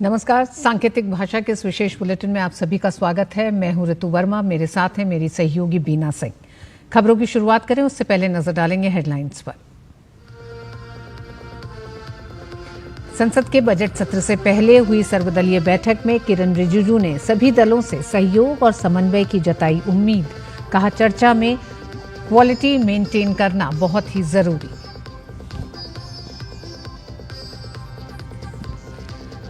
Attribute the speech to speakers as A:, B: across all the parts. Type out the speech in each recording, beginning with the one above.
A: नमस्कार। सांकेतिक भाषा के इस विशेष बुलेटिन में आप सभी का स्वागत है। मैं हूं ऋतु वर्मा, मेरे साथ हैं मेरी सहयोगी बीना सिंह। खबरों की शुरुआत करें उससे पहले नजर डालेंगे हेडलाइंस पर। संसद के बजट सत्र से पहले हुई सर्वदलीय बैठक में किरण रिजिजू ने सभी दलों से सहयोग और समन्वय की जताई उम्मीद। कहा, चर्चा में क्वालिटी मेंटेन करना बहुत ही जरूरी।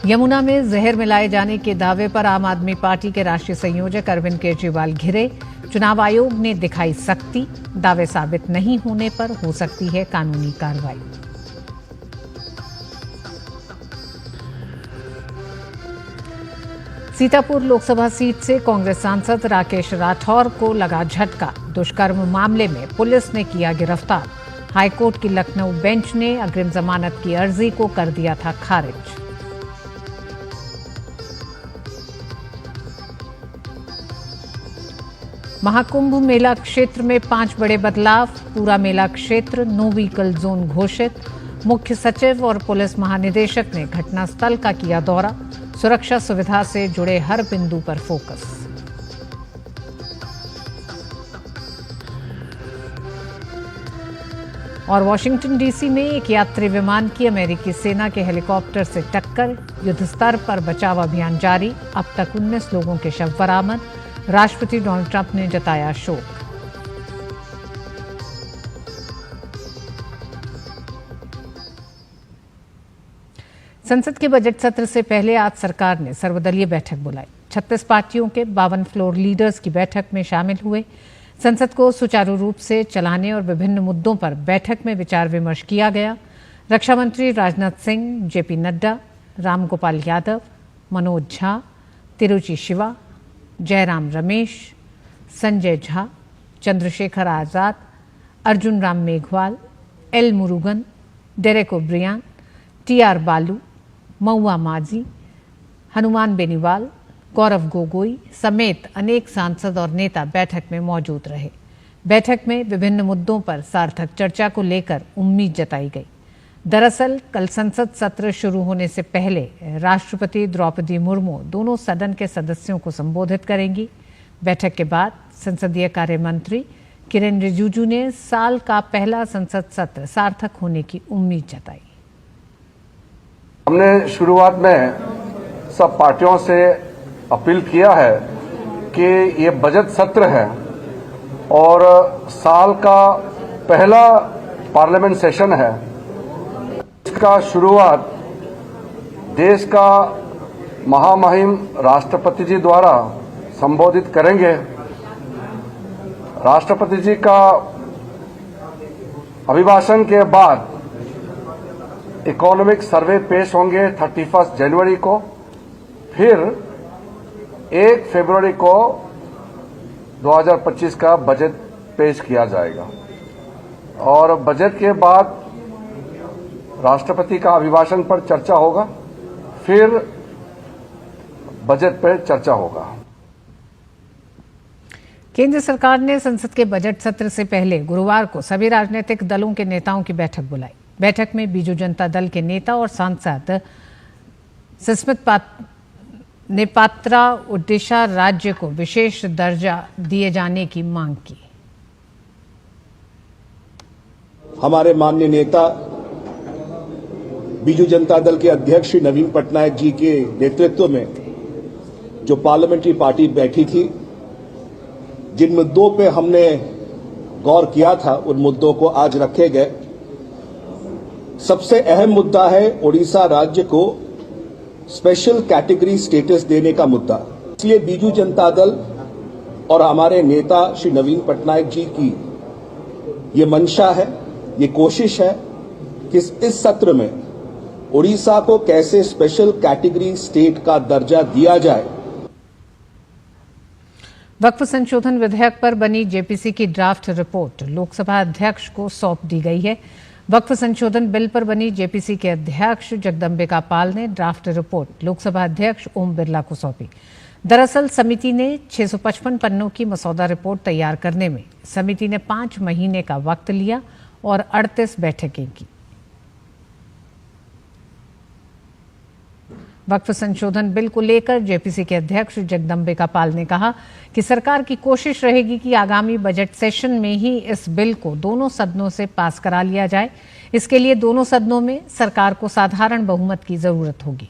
A: यमुना में जहर मिलाए जाने के दावे पर आम आदमी पार्टी के राष्ट्रीय संयोजक अरविंद केजरीवाल घिरे। चुनाव आयोग ने दिखाई सख्ती, दावे साबित नहीं होने पर हो सकती है कानूनी कार्रवाई। सीतापुर लोकसभा सीट से कांग्रेस सांसद राकेश राठौर को लगा झटका। दुष्कर्म मामले में पुलिस ने किया गिरफ्तार। हाईकोर्ट की लखनऊ बेंच ने अग्रिम जमानत की अर्जी को कर दिया था खारिज। महाकुंभ मेला क्षेत्र में 5 बड़े बदलाव। पूरा मेला क्षेत्र नो व्हीकल जोन घोषित। मुख्य सचिव और पुलिस महानिदेशक ने घटनास्थल का किया दौरा। सुरक्षा सुविधा से जुड़े हर बिंदु पर फोकस। और वाशिंगटन डीसी में एक यात्री विमान की अमेरिकी सेना के हेलीकॉप्टर से टक्कर। युद्ध स्तर पर बचाव अभियान जारी। अब तक 19 लोगों के शव बरामद। राष्ट्रपति डोनाल्ड ट्रंप ने जताया शोक। संसद के बजट सत्र से पहले आज सरकार ने सर्वदलीय बैठक बुलाई। 36 पार्टियों के 52 फ्लोर लीडर्स की बैठक में शामिल हुए। संसद को सुचारू रूप से चलाने और विभिन्न मुद्दों पर बैठक में विचार विमर्श किया गया। रक्षा मंत्री राजनाथ सिंह, जेपी नड्डा, रामगोपाल यादव, मनोज झा, तिरुचि शिवा, जयराम रमेश, संजय झा, चंद्रशेखर आजाद, अर्जुन राम मेघवाल, एल मुरुगन, डेरेक ओब्रियन, टीआर बालू, महुआ माझी, हनुमान बेनीवाल, गौरव गोगोई समेत अनेक सांसद और नेता बैठक में मौजूद रहे। बैठक में विभिन्न मुद्दों पर सार्थक चर्चा को लेकर उम्मीद जताई गई। दरअसल कल संसद सत्र शुरू होने से पहले राष्ट्रपति द्रौपदी मुर्मू दोनों सदन के सदस्यों को संबोधित करेंगी। बैठक के बाद संसदीय कार्य मंत्री किरण रिजिजू ने साल का पहला संसद सत्र सार्थक होने की उम्मीद जताई।
B: हमने शुरुआत में सब पार्टियों से अपील किया है कि ये बजट सत्र है और साल का पहला पार्लियामेंट सेशन है। इसका शुरुआत देश का महामहिम राष्ट्रपति जी द्वारा संबोधित करेंगे। राष्ट्रपति जी का अभिभाषण के बाद इकोनॉमिक सर्वे पेश होंगे 31 जनवरी को। फिर 1 फरवरी को 2025 का बजट पेश किया जाएगा और बजट के बाद राष्ट्रपति का अभिभाषण पर चर्चा होगा, फिर बजट पर चर्चा होगा।
A: केंद्र सरकार ने संसद के बजट सत्र से पहले गुरुवार को सभी राजनीतिक दलों के नेताओं की बैठक बुलाई। बैठक में बीजू जनता दल के नेता और सांसद सस्मित ने पात्रा ओडिशा राज्य को विशेष दर्जा दिए जाने की मांग की।
C: हमारे माननीय नेता बीजू जनता दल के अध्यक्ष श्री नवीन पटनायक जी के नेतृत्व में जो पार्लियामेंट्री पार्टी बैठी थी, जिन मुद्दों पे हमने गौर किया था उन मुद्दों को आज रखे गए। सबसे अहम मुद्दा है ओडिशा राज्य को स्पेशल कैटेगरी स्टेटस देने का मुद्दा। इसलिए बीजू जनता दल और हमारे नेता श्री नवीन पटनायक जी की ये मंशा है, ये कोशिश है कि इस सत्र में ओडिशा को कैसे स्पेशल कैटेगरी स्टेट का दर्जा दिया जाए।
A: वक्फ संशोधन विधेयक पर बनी जेपीसी की ड्राफ्ट रिपोर्ट लोकसभा अध्यक्ष को सौंप दी गई है। वक्फ संशोधन बिल पर बनी जेपीसी के अध्यक्ष जगदम्बिका पाल ने ड्राफ्ट रिपोर्ट लोकसभा अध्यक्ष ओम बिरला को सौंपी। दरअसल समिति ने 655 पन्नों की मसौदा रिपोर्ट तैयार करने में समिति ने 5 महीने का वक्त लिया और 38 बैठकें की। वक्फ संशोधन बिल को लेकर जेपीसी के अध्यक्ष जगदम्बिका पाल ने कहा कि सरकार की कोशिश रहेगी कि आगामी बजट सेशन में ही इस बिल को दोनों सदनों से पास करा लिया जाए। इसके लिए दोनों सदनों में सरकार को साधारण बहुमत की जरूरत होगी।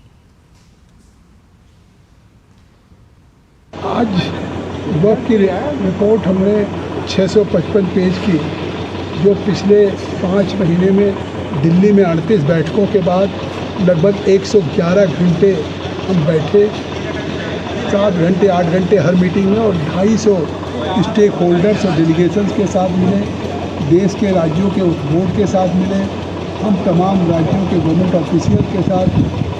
D: आज वक्फ की रिपोर्ट हमने 655 पेज की, जो पिछले 5 महीने में दिल्ली में 38 बैठकों के बाद लगभग 111 घंटे हम बैठे, 7 घंटे 8 घंटे हर मीटिंग में, और 250 स्टेक होल्डर्स और डेलीगेशंस के साथ मिले, देश के राज्यों के बोर्ड के साथ मिले, हम तमाम राज्यों के गवर्नमेंट ऑफिशियल के साथ,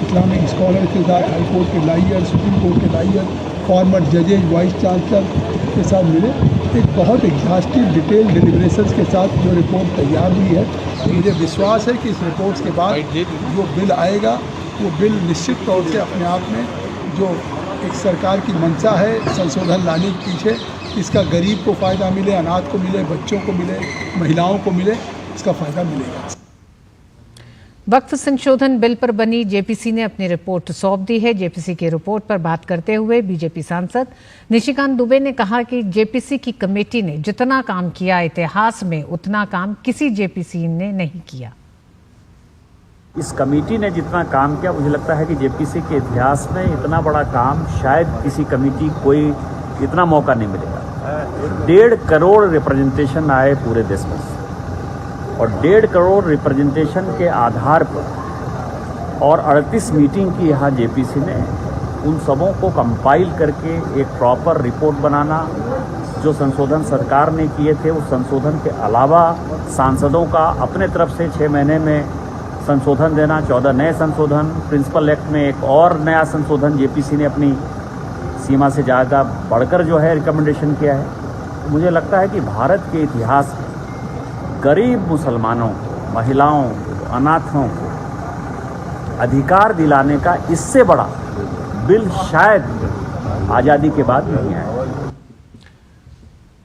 D: इस्लामिक स्कॉलर के साथ, हाई कोर्ट के लाइयर, सुप्रीम कोर्ट के लाइयर, फॉर्मर जजेज, वाइस चांसलर के साथ मिले। एक बहुत एग्जॉस्टिव डिटेल डिलिब्रेशंस के साथ जो रिपोर्ट तैयार हुई है, मुझे विश्वास है कि इस रिपोर्ट के बाद जो बिल आएगा वो बिल निश्चित तौर से अपने आप में जो एक सरकार की मंशा है संशोधन लाने के पीछे, इसका गरीब को फ़ायदा मिले, अनाथ को मिले, बच्चों को मिले, महिलाओं को मिले, इसका फ़ायदा मिलेगा।
A: वक्फ संशोधन बिल पर बनी जेपीसी ने अपनी रिपोर्ट सौंप दी है। जेपीसी की रिपोर्ट पर बात करते हुए बीजेपी सांसद निशिकांत दुबे ने कहा कि जेपीसी की कमेटी ने जितना काम किया इतिहास में, उतना काम किसी जेपीसी ने नहीं किया।
E: इस कमेटी ने जितना काम किया, मुझे लगता है कि जेपीसी के इतिहास में इतना बड़ा काम शायद किसी कमेटी कोई इतना मौका नहीं मिलेगा। 1.5 करोड़ रिप्रेजेंटेशन आए पूरे देश में, और 1.5 करोड़ रिप्रेजेंटेशन के आधार पर और 38 मीटिंग की यहाँ जेपीसी ने, उन सबों को कंपाइल करके एक प्रॉपर रिपोर्ट बनाना, जो संशोधन सरकार ने किए थे उस संशोधन के अलावा सांसदों का अपने तरफ से 6 महीने में संशोधन देना, 14 नए संशोधन, प्रिंसिपल एक्ट में एक और नया संशोधन जेपीसी ने अपनी सीमा से ज़्यादा बढ़कर जो है रिकमेंडेशन किया है। मुझे लगता है कि भारत के इतिहास में गरीब मुसलमानों को, महिलाओं को, अनाथों को अधिकार दिलाने का इससे बड़ा बिल शायद आज़ादी के बाद नहीं आया।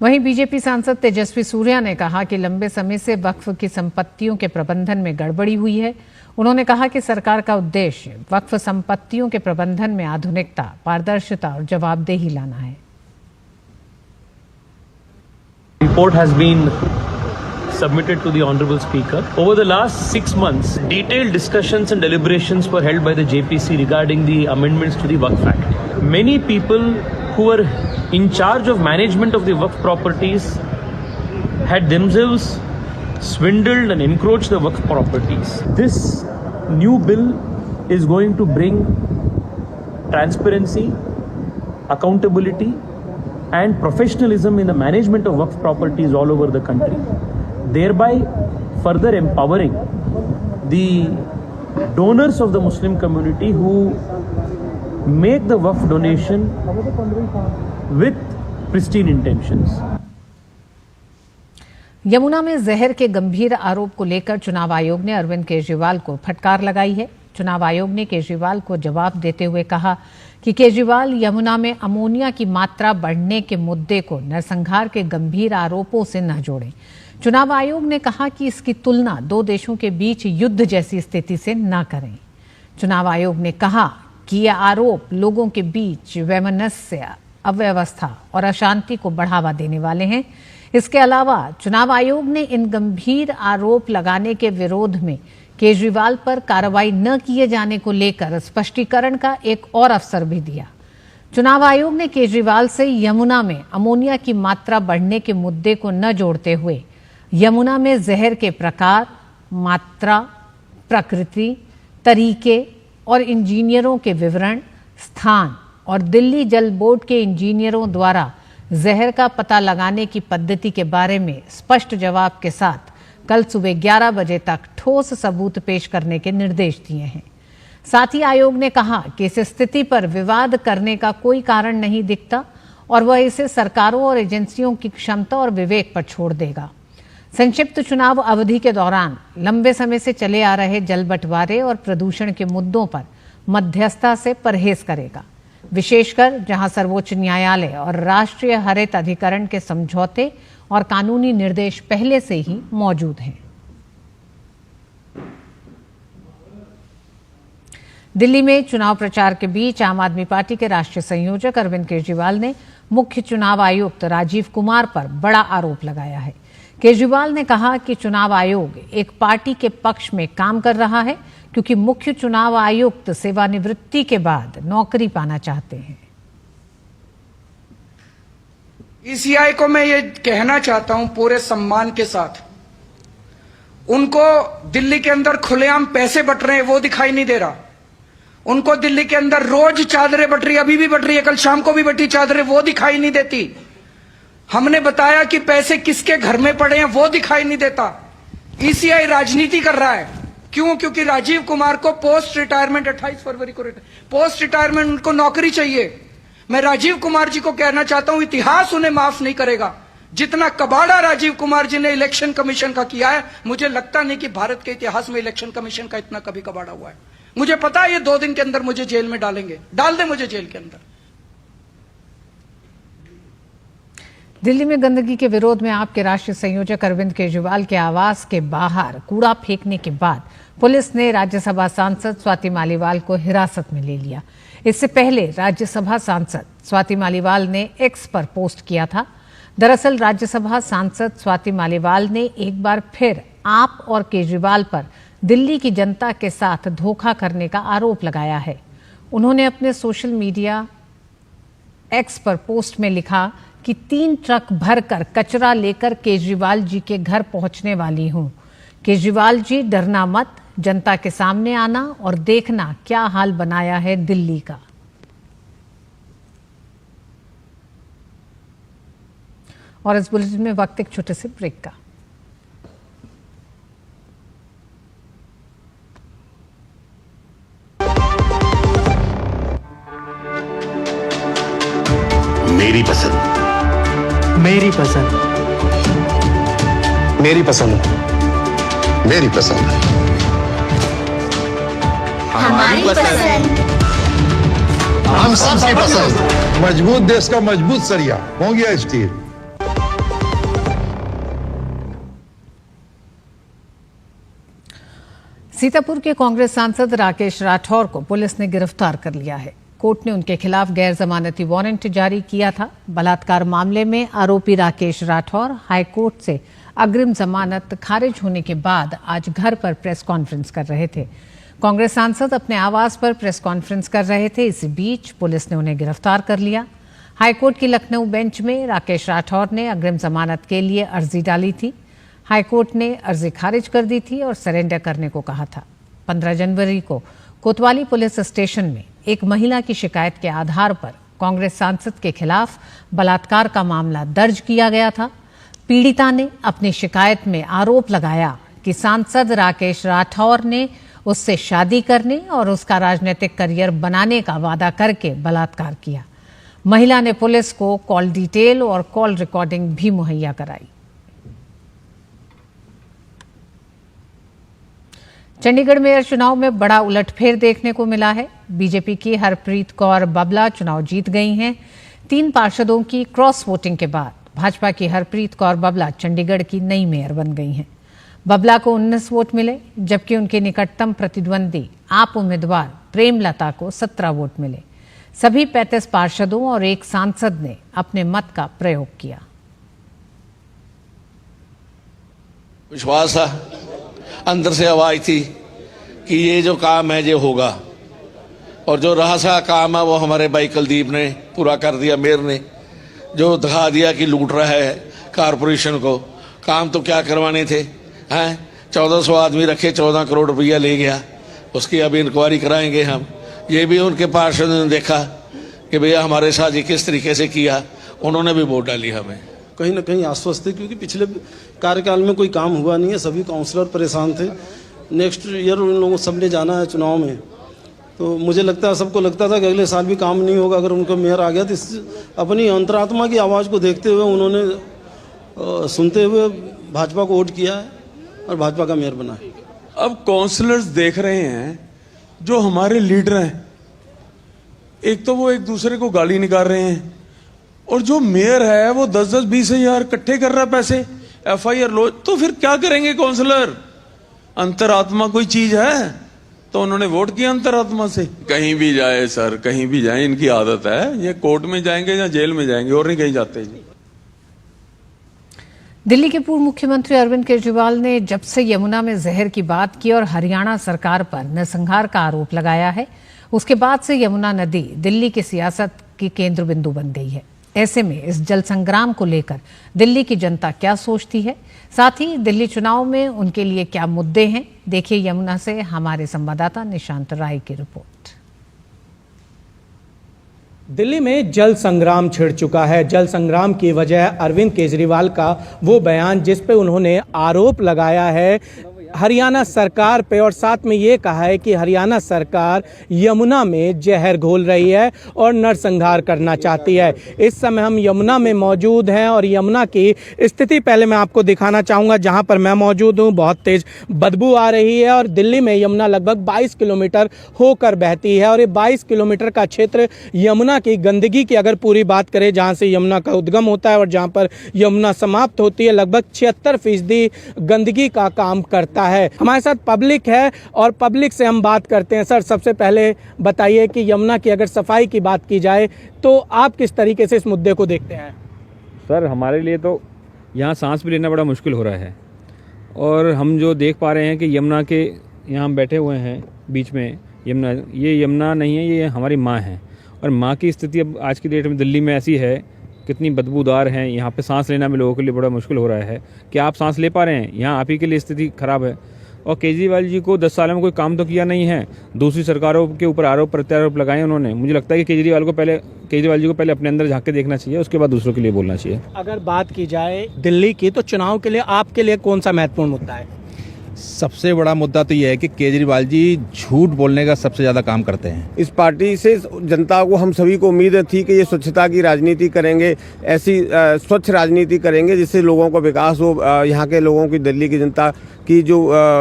A: वहीं बीजेपी सांसद तेजस्वी सूर्या ने कहा कि लंबे समय से वक्फ की संपत्तियों के प्रबंधन में गड़बड़ी हुई है। उन्होंने कहा कि सरकार का उद्देश्य वक्फ संपत्तियों के प्रबंधन में आधुनिकता, पारदर्शिता और जवाबदेही लाना है।
F: Report has been submitted to the Honorable Speaker. Over the last 6 months, detailed discussions and deliberations were held by the JPC regarding the amendments to the Waqf Act. Many people who were in charge of management of the Waqf properties had themselves swindled and encroached the Waqf properties. This new bill is going to bring transparency, accountability and professionalism in the management of Waqf properties all over the country, thereby further empowering the donors of the Muslim community who make the Waqf donation with pristine intentions.
A: Yamuna में जहर के गंभीर आरोप को लेकर चुनाव आयोग ने अरविंद केजरीवाल को फटकार लगाई है। चुनाव आयोग ने केजरीवाल को जवाब देते हुए कहा कि केजरीवाल यमुना में अमोनिया की मात्रा बढ़ने के मुद्दे को नरसंहार के गंभीर आरोपों से न जोड़ें। चुनाव आयोग ने कहा कि इसकी तुलना 2 देशों के बीच युद्ध जैसी स्थिति से न करें। चुनाव आयोग ने कहा कि ये आरोप लोगों के बीच वैमनस्य, अव्यवस्था और अशांति को बढ़ावा देने वाले हैं। इसके अलावा चुनाव आयोग ने इन गंभीर आरोप लगाने के विरोध में केजरीवाल पर कार्रवाई न किए जाने को लेकर स्पष्टीकरण का एक और अवसर भी दिया। चुनाव आयोग ने केजरीवाल से यमुना में अमोनिया की मात्रा बढ़ने के मुद्दे को न जोड़ते हुए यमुना में जहर के प्रकार, मात्रा, प्रकृति, तरीके और इंजीनियरों के विवरण, स्थान और दिल्ली जल बोर्ड के इंजीनियरों द्वारा जहर का पता लगाने की पद्धति के बारे में स्पष्ट जवाब के साथ कल सुबह 11 बजे तक ठोस सबूत पेश करने के निर्देश दिए हैं। साथ ही आयोग ने कहा कि इस स्थिति पर विवाद करने का कोई कारण नहीं दिखता और वह इसे सरकारों और एजेंसियों की क्षमता और विवेक पर छोड़ देगा। संक्षिप्त चुनाव अवधि के दौरान लंबे समय से चले आ रहे जल बंटवारे और प्रदूषण के मुद्दों पर मध्यस्थता से परहेज करेगा, विशेषकर जहां सर्वोच्च न्यायालय और राष्ट्रीय हरित अधिकरण के समझौते और कानूनी निर्देश पहले से ही मौजूद हैं। दिल्ली में चुनाव प्रचार के बीच आम आदमी पार्टी के राष्ट्रीय संयोजक अरविंद केजरीवाल ने मुख्य चुनाव आयुक्त राजीव कुमार पर बड़ा आरोप लगाया है। केजरीवाल ने कहा कि चुनाव आयोग एक पार्टी के पक्ष में काम कर रहा है क्योंकि मुख्य चुनाव आयुक्त सेवानिवृत्ति के बाद नौकरी पाना चाहते हैं।
G: ईसीआई को मैं ये कहना चाहता हूं पूरे सम्मान के साथ, उनको दिल्ली के अंदर खुलेआम पैसे बट रहे हैं वो दिखाई नहीं दे रहा। उनको दिल्ली के अंदर रोज चादरें बट रही, अभी भी बट रही है, कल शाम को भी बटी चादरें, वो दिखाई नहीं देती। हमने बताया कि पैसे किसके घर में पड़े हैं वो दिखाई नहीं देता। ईसीआई राजनीति कर रहा है। क्यों? क्योंकि राजीव कुमार को पोस्ट रिटायरमेंट 28 फरवरी को पोस्ट रिटायरमेंट उनको नौकरी चाहिए। मैं राजीव कुमार जी को कहना चाहता हूं, इतिहास उन्हें माफ नहीं करेगा। जितना कबाड़ा राजीव कुमार जी ने इलेक्शन कमीशन का किया है, मुझे लगता नहीं कि भारत के इतिहास में इलेक्शन कमीशन का इतना कभी कबाड़ा हुआ है। मुझे पता है ये 2 दिन के अंदर मुझे जेल में डालेंगे, डाल दे मुझे जेल के अंदर।
A: दिल्ली में गंदगी के विरोध में आपके राष्ट्रीय संयोजक अरविंद केजरीवाल के आवास के बाहर कूड़ा फेंकने के बाद पुलिस ने राज्यसभा सांसद स्वाति मालीवाल को हिरासत में ले लिया। इससे पहले राज्यसभा सांसद स्वाति मालीवाल ने एक्स पर पोस्ट किया था। दरअसल राज्यसभा सांसद स्वाति मालीवाल ने एक बार फिर आप और केजरीवाल पर दिल्ली की जनता के साथ धोखा करने का आरोप लगाया है। उन्होंने अपने सोशल मीडिया एक्स पर पोस्ट में लिखा कि 3 ट्रक भरकर कचरा लेकर केजरीवाल जी के घर पहुंचने वाली हूं। केजरीवाल जी डरना मत, जनता के सामने आना और देखना क्या हाल बनाया है दिल्ली का। और इस बुलेटिन में वक्त एक छोटे से ब्रेक का।
H: मेरी पसंद,
I: मेरी पसंद,
H: मेरी पसंद, मेरी पसंद,
J: हमारी पसंद,
H: हम सबकी पसंद। मजबूत देश का मजबूत सरिया हो गया स्टील।
A: सीतापुर के कांग्रेस सांसद राकेश राठौर को पुलिस ने गिरफ्तार कर लिया है। कोर्ट ने उनके खिलाफ गैर जमानती वारंट जारी किया था। बलात्कार मामले में आरोपी राकेश राठौर हाईकोर्ट से अग्रिम जमानत खारिज होने के बाद आज घर पर प्रेस कॉन्फ्रेंस कर रहे थे। कांग्रेस सांसद अपने आवास पर प्रेस कॉन्फ्रेंस कर रहे थे। इसी बीच पुलिस ने उन्हें गिरफ्तार कर लिया। हाईकोर्ट की लखनऊ बेंच में राकेश राठौर ने अग्रिम जमानत के लिए अर्जी डाली थी। हाईकोर्ट ने अर्जी खारिज कर दी थी और सरेंडर करने को कहा था। 15 जनवरी को कोतवाली पुलिस स्टेशन में एक महिला की शिकायत के आधार पर कांग्रेस सांसद के खिलाफ बलात्कार का मामला दर्ज किया गया था। पीड़िता ने अपनी शिकायत में आरोप लगाया कि सांसद राकेश राठौर ने उससे शादी करने और उसका राजनीतिक करियर बनाने का वादा करके बलात्कार किया। महिला ने पुलिस को कॉल डिटेल और कॉल रिकॉर्डिंग भी मुहैया कराई। चंडीगढ़ मेयर चुनाव में बड़ा उलटफेर देखने को मिला है। बीजेपी की हरप्रीत कौर बाबला चुनाव जीत गई हैं। 3 पार्षदों की क्रॉस वोटिंग के बाद भाजपा की हरप्रीत कौर बाबला चंडीगढ़ की नई मेयर बन गई हैं। बाबला को 19 वोट मिले, जबकि उनके निकटतम प्रतिद्वंदी आप उम्मीदवार प्रेमलता को 17 वोट मिले। सभी 35 पार्षदों और एक सांसद ने अपने मत का प्रयोग किया।
K: विश्वास था, अंदर से आवाज थी कि ये जो काम है ये होगा, और जो रहा सा काम है वो हमारे भाई कुलदीप ने पूरा कर दिया। मेयर ने जो दिखा दिया कि लूट रहा है कारपोरेशन को। काम तो क्या करवाने थे हैं। 1400 आदमी रखे, 14 करोड़ रुपया ले गया। उसकी अभी इंक्वायरी कराएंगे हम। ये भी उनके पार्षदों ने देखा कि भैया हमारे साथ ये किस तरीके से किया, उन्होंने भी वोट डाली हमें।
L: कहीं ना कहीं आश्वस्त थे, क्योंकि पिछले कार्यकाल में कोई काम हुआ नहीं है। सभी काउंसलर परेशान थे। नेक्स्ट ईयर उन लोगों सबने जाना है चुनाव में, तो मुझे लगता है, सबको लगता था कि अगले साल भी काम नहीं होगा। अगर उनका मेयर आ गया तो अपनी अंतरात्मा की आवाज़ को देखते हुए उन्होंने सुनते हुए भाजपा को वोट किया है और भाजपा का मेयर बना है।
M: अब काउंसलर्स देख रहे हैं जो हमारे लीडर हैं, एक तो वो एक दूसरे को गाली निकाल रहे हैं, और जो मेयर है वो 10-20 हजार इकट्ठे कर रहा है पैसे, FIR लो। तो फिर क्या करेंगे काउंसलर? अंतरात्मा कोई चीज है तो उन्होंने वोट किया अंतरात्मा से। कहीं भी जाए सर, कहीं भी जाए, इनकी आदत है, ये कोर्ट में जाएंगे या जेल में जाएंगे और नहीं कहीं जाते जी।
A: दिल्ली के पूर्व मुख्यमंत्री अरविंद केजरीवाल ने जब से यमुना में जहर की बात की और हरियाणा सरकार पर नरसंहार का आरोप लगाया है, उसके बाद से यमुना नदी दिल्ली की सियासत की केंद्र बिंदु बन गई है। ऐसे में इस जल संग्राम को लेकर दिल्ली की जनता क्या सोचती है, साथ ही दिल्ली चुनाव में उनके लिए क्या मुद्दे हैं, देखिए यमुना से हमारे संवाददाता निशांत राय की रिपोर्ट।
I: दिल्ली में जल संग्राम छिड़ चुका है। जल संग्राम की वजह अरविंद केजरीवाल का वो बयान जिस पे उन्होंने आरोप लगाया है हरियाणा सरकार पे और साथ में ये कहा है कि हरियाणा सरकार यमुना में जहर घोल रही है और नरसंहार करना चाहती है। इस समय हम यमुना में मौजूद हैं और यमुना की स्थिति पहले मैं आपको दिखाना चाहूँगा। जहाँ पर मैं मौजूद हूँ बहुत तेज बदबू आ रही है और दिल्ली में यमुना लगभग 22 किलोमीटर होकर बहती है और ये 22 किलोमीटर का क्षेत्र यमुना की गंदगी की अगर पूरी बात करें, जहाँ से यमुना का उद्गम होता है और जहाँ पर यमुना समाप्त होती है, लगभग 76% गंदगी का काम करता है। हमारे साथ पब्लिक है और पब्लिक से हम बात करते हैं। सर, सबसे पहले बताइए कि यमुना की अगर सफाई की बात की जाए तो आप किस तरीके से इस मुद्दे को देखते हैं?
N: सर, हमारे लिए तो यहाँ सांस भी लेना बड़ा मुश्किल हो रहा है और हम जो देख पा रहे हैं कि यमुना के यहाँ हम बैठे हुए हैं बीच में, यमुना, ये यमुना नहीं है, ये हमारी माँ है और माँ की स्थिति अब आज की डेट में दिल्ली में ऐसी है, कितनी बदबूदार हैं, यहाँ पे सांस लेना भी लोगों के लिए बड़ा मुश्किल हो रहा है। क्या आप सांस ले पा रहे हैं? यहाँ आप ही के लिए स्थिति खराब है। और केजरीवाल जी को 10 साल में कोई काम तो किया नहीं है, दूसरी सरकारों के ऊपर आरोप प्रत्यारोप लगाए उन्होंने। मुझे लगता है कि केजरीवाल जी को पहले अपने अंदर झांक के देखना चाहिए, उसके बाद दूसरों के लिए बोलना चाहिए।
I: अगर बात की जाए दिल्ली की, तो चुनाव के लिए आपके लिए कौन सा महत्वपूर्ण मुद्दा है?
O: सबसे बड़ा मुद्दा तो यह है कि केजरीवाल जी झूठ बोलने का सबसे ज्यादा काम करते हैं।
P: इस पार्टी से जनता को, हम सभी को उम्मीद थी कि ये स्वच्छता की राजनीति करेंगे, ऐसी स्वच्छ राजनीति करेंगे जिससे लोगों को विकास हो, यहाँ के लोगों की, दिल्ली की जनता की जो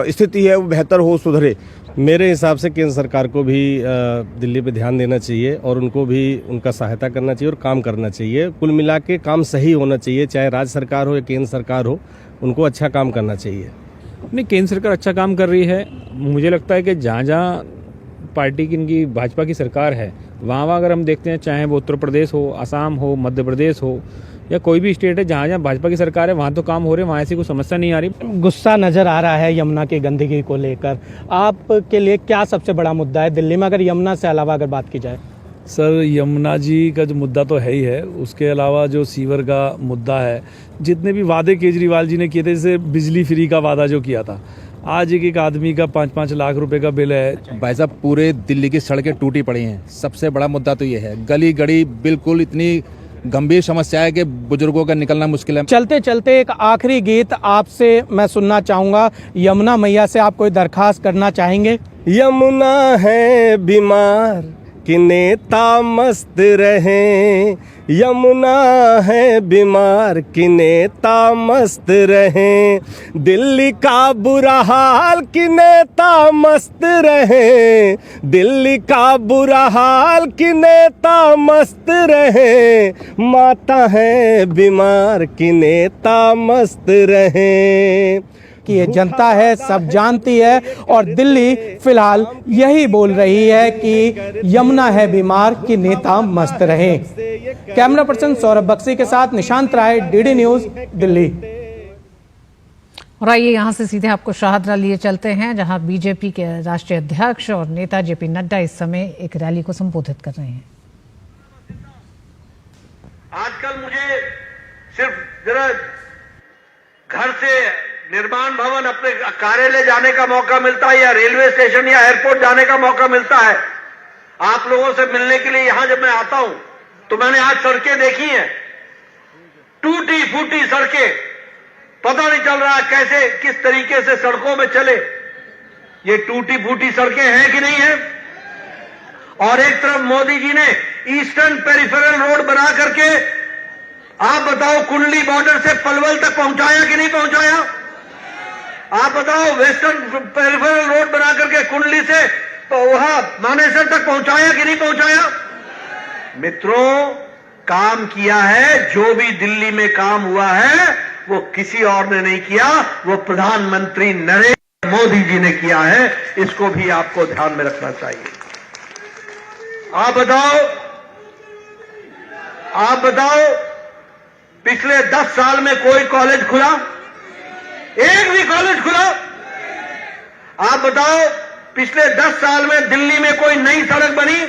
P: स्थिति है वो बेहतर हो, सुधरे।
L: मेरे हिसाब से केंद्र सरकार को भी दिल्ली पे ध्यान देना चाहिए और उनको भी उनका सहायता करना चाहिए और काम करना चाहिए। कुल मिला के काम सही होना चाहिए, चाहे राज्य सरकार हो या केंद्र सरकार हो, उनको अच्छा काम करना चाहिए।
N: नहीं, केंद्र सरकार अच्छा काम कर रही है। मुझे लगता है कि जहाँ जहाँ पार्टी की, इनकी भाजपा की सरकार है, वहाँ अगर हम देखते हैं, चाहे वो उत्तर प्रदेश हो, असम हो, मध्य प्रदेश हो या कोई भी स्टेट है, जहाँ जहाँ भाजपा की सरकार है वहाँ तो काम हो रहे हैं, वहाँ ऐसी कोई समस्या नहीं आ रही।
I: गुस्सा नजर आ रहा है यमुना की गंदगी को लेकर, आपके लिए क्या सबसे बड़ा मुद्दा है दिल्ली में, अगर यमुना से अलावा अगर बात की जाए?
Q: सर, यमुना जी का जो मुद्दा तो है ही है, उसके अलावा जो सीवर का मुद्दा है, जितने भी वादे केजरीवाल जी ने किए थे, जैसे बिजली फ्री का वादा जो किया था, आज एक आदमी का 5-5 लाख रुपए का बिल है।
O: भाई साहब, पूरे दिल्ली की सड़कें टूटी पड़ी हैं। सबसे बड़ा मुद्दा तो ये है, गली गड़ी बिल्कुल इतनी गंभीर समस्या है कि बुजुर्गों का निकलना मुश्किल है।
I: चलते चलते एक आखिरी गीत आपसे मैं सुनना चाहूंगा। यमुना मैया से आप कोई दरखास्त करना चाहेंगे?
P: यमुना है बीमार कि नेता मस्त रहें, यमुना है बीमार कि नेता मस्त रहें, दिल्ली का बुरा हाल कि नेता मस्त रहें, दिल्ली का बुरा हाल कि नेता मस्त रहें, माता है बीमार कि नेता मस्त रहें।
I: कि ये जनता है, सब जानती है और दिल्ली फिलहाल यही बोल रही है कि यमुना है बीमार कि नेता मस्त रहे। कैमरा पर्सन सौरभ बक्सी के साथ निशांत राय, डीडी न्यूज, दिल्ली।
A: और आइए यहाँ से सीधे आपको शाहदरा लिए चलते हैं, जहाँ बीजेपी के राष्ट्रीय अध्यक्ष और नेता जेपी नड्डा इस समय एक रैली को संबोधित कर रहे हैं।
R: आजकल मुझे सिर्फ जरा घर से निर्माण भवन अपने कार्यालय जाने का मौका मिलता है या रेलवे स्टेशन या एयरपोर्ट जाने का मौका मिलता है। आप लोगों से मिलने के लिए यहां जब मैं आता हूं तो मैंने आज सड़कें देखी हैं, टूटी फूटी सड़कें, पता नहीं चल रहा कैसे किस तरीके से सड़कों में चले। ये टूटी फूटी सड़कें हैं कि नहीं है? और एक तरफ मोदी जी ने ईस्टर्न पेरिफेरल रोड बना करके, आप बताओ, कुंडली बॉर्डर से पलवल तक पहुंचाया कि नहीं पहुंचाया? आप बताओ, वेस्टर्न पेरिफेरल रोड बना करके कुंडली से वहां मानेसर तक पहुंचाया कि नहीं पहुंचाया? मित्रों, काम किया है। जो भी दिल्ली में काम हुआ है वो किसी और ने नहीं किया, वो प्रधानमंत्री नरेंद्र मोदी जी ने किया है, इसको भी आपको ध्यान में रखना चाहिए। आप बताओ पिछले 10 साल में कोई कॉलेज खुला? एक भी कॉलेज खुला? आप बताओ पिछले 10 साल में दिल्ली में कोई नई सड़क बनी?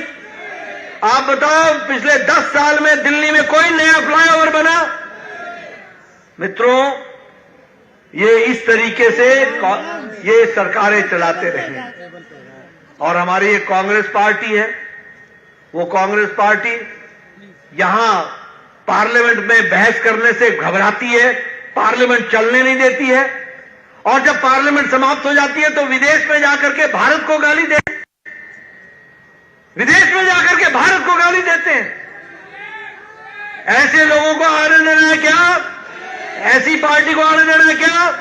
R: आप बताओ पिछले 10 साल में दिल्ली में कोई नया फ्लाईओवर बना? मित्रों, ये इस तरीके से ये सरकारें चलाते रहे और हमारी एक कांग्रेस पार्टी है, वो कांग्रेस पार्टी यहां पार्लियामेंट में बहस करने से घबराती है, पार्लियामेंट चलने नहीं देती है, और जब पार्लियामेंट समाप्त हो जाती है तो विदेश में जाकर के भारत को गाली देते हैं। ऐसे लोगों को आने देना है क्या? ऐसी पार्टी को आने देना है क्या?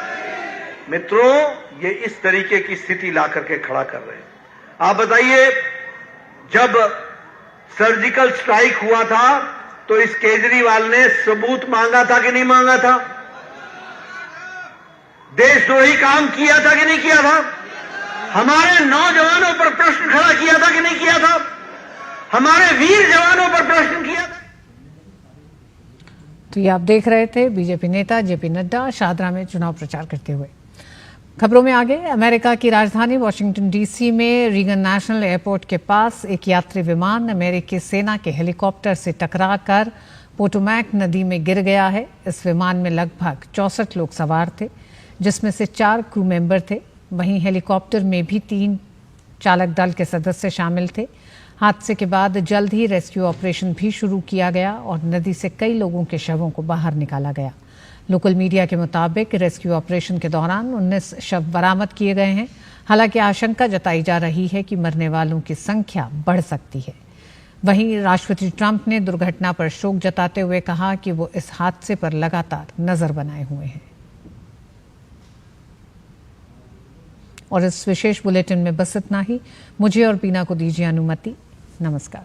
R: मित्रों, ये इस तरीके की स्थिति ला करके खड़ा कर रहे हैं। आप बताइए, जब सर्जिकल स्ट्राइक हुआ था तो इस केजरीवाल ने सबूत मांगा था कि नहीं मांगा था? देशद्रोही काम किया था कि नहीं किया था? हमारे नौजवानों पर प्रश्न खड़ा किया था कि नहीं किया था? हमारे वीर जवानों पर प्रश्न किया था?
A: तो ये आप देख रहे थे बीजेपी नेता जेपी नड्डा शाहदरा में चुनाव प्रचार करते हुए। खबरों में आगे, अमेरिका की राजधानी वॉशिंगटन डीसी में रीगन नेशनल एयरपोर्ट के पास एक यात्री विमान अमेरिकी सेना के हेलीकॉप्टर से टकराकर पोटोमैक नदी में गिर गया है। इस विमान में लगभग 64 लोग सवार थे, जिसमें से 4 क्रू मेंबर थे। वहीं हेलीकॉप्टर में भी 3 चालक दल के सदस्य शामिल थे। हादसे के बाद जल्द ही रेस्क्यू ऑपरेशन भी शुरू किया गया और नदी से कई लोगों के शवों को बाहर निकाला गया। लोकल मीडिया के मुताबिक रेस्क्यू ऑपरेशन के दौरान 19 शव बरामद किए गए हैं। हालांकि आशंका जताई जा रही है कि मरने वालों की संख्या बढ़ सकती है। वहीं राष्ट्रपति ट्रंप ने दुर्घटना पर शोक जताते हुए कहा कि वो इस हादसे पर लगातार नजर बनाए हुए हैं। और इस विशेष बुलेटिन में बस इतना ही। मुझे और बीना को दीजिए अनुमति। नमस्कार।